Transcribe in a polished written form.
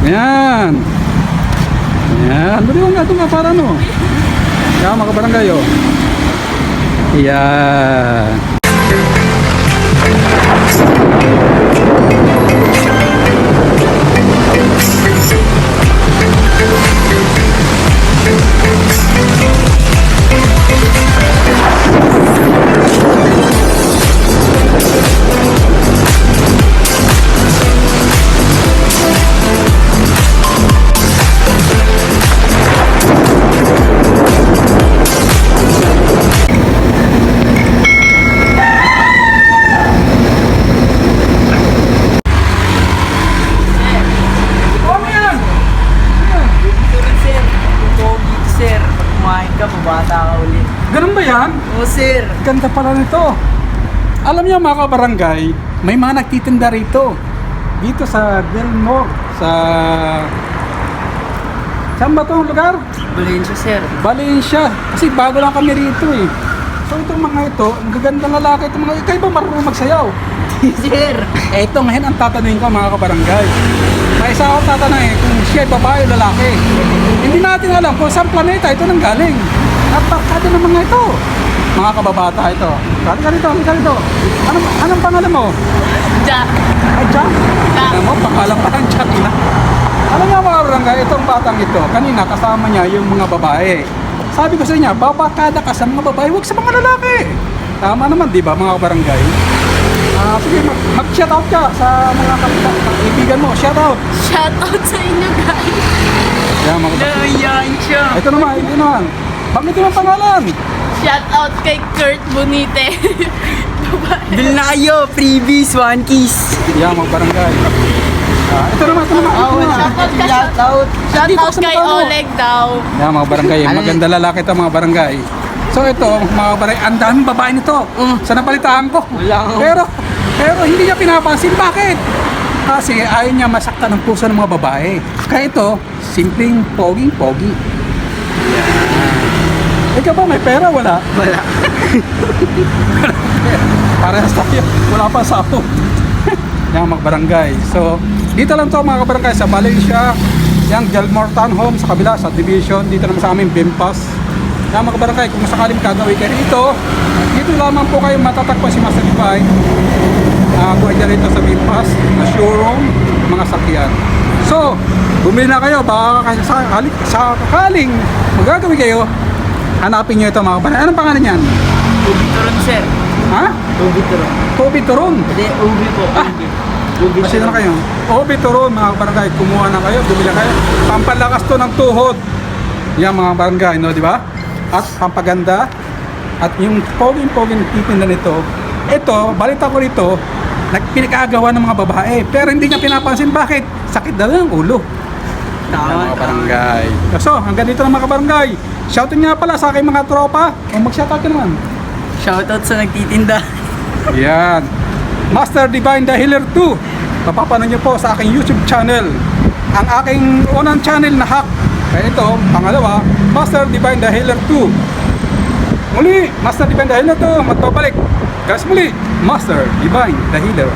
Yan. Yan. Bali mo nga ito nga para no. Yan mga kabarangay oh. Yan. Bata ka ulit. Ganun ba yan? Oo, sir. Ganda pala nito. Alam niyo mga kabarangay, may mga nagtitinda rito. Dito sa Delmore, saan ba itong lugar? Valencia, sir. Valencia. Kasi bago lang kami rito eh. So itong mga ito, ang gagandang lalaki. Itong mga, ikaw ba marunong magsayaw? Sir. Eh ito ngayon ang tatanungin ko mga kabarangay. May isa akong tatanungin kung siya ay babae o lalaki. Hindi natin alam kung saan planeta ito nang galing. Napakado ng mga ito. Mga kababata ito. Halika dito. Anong pangalan mo? Jack. Ay, Jack? Jack. Alam mo, pangalan parang Jack na. Alam nga mga kabarangay, itong batang ito, kanina kasama niya yung mga babae. Sabi ko sa niya, babakada ka sa mga babae, huwag sa mga lalaki. Tama naman, di ba mga kabarangay? Sige, mag-shoutout ka sa mga kaibigan mo. Shoutout. Shoutout sa inyo guys. Yan, mga kabarangay. Yan siya. Ito naman, hindi naman. Bakit yung pangalan? Shoutout kay Kurt Bonite. Bil na kayo. Freebies, one kiss. Yan, mga barangay. Ito naman. Shoutout. Shoutout kay Oleg daw. Yan, mga barangay. Maganda lalaki ito, mga barangay. So ito, mga barangay, ang daming babae nito. Sa napalitaan ko. Wala. Pero hindi niya pinapansin. Bakit? Kasi ayaw niya masaktan ng puso ng mga babae. Kaya ito, simpleng pogi-pogi. Ikaw ba may pera? Wala? Wala. Parehas tayo. Wala pa sahod. Yan mga barangay. So, dito lang to mga kabarangay sa Valencia. Yang Delmore Town Home sa kabila, sa division. Dito naman sa amin, Bimpas. Yan mga kabarangay, kung sakaling kagawin kayo dito, dito lamang po kayo matatagpuan si Master Divine. Buhay niya rito sa Bimpas, na showroom, mga sakyan. So, bumili na kayo. Baka sa sakaling magagawin kayo, hanapin nyo ito mga kabarangay. Anong pangalan niyan? Ubi turon, sir. Ha? Ubi turon. Kobe Turon. Hindi, ubi po. Ubi Masya na kayo. Kobe Turon mga barangay. Kumuha na kayo, bumili na kayo. Pampalakas to ng tuhod. Yan mga barangay, no, di ba? At pampaganda. At yung poging-poging titinda nito, ito, balita ko rito, pinag-aagawa ng mga babae. Pero hindi niya pinapansin. Bakit? Sakit daw ng ulo. Tama, Mga barangay. So, hanggang dito lang mga barangay. Shoutout nga pala sa aking mga tropa. O mag-shoutout ka naman. Shoutout sa nagtitinda. Yan. Master Divine The Healer 2. Mapapanood nyo po sa aking YouTube channel. Ang aking unang channel na hack. Kaya ito, pangalawa, Master Divine The Healer 2. Muli, Master Divine The Healer 2. Magbabalik. Guys muli, Master Divine The Healer.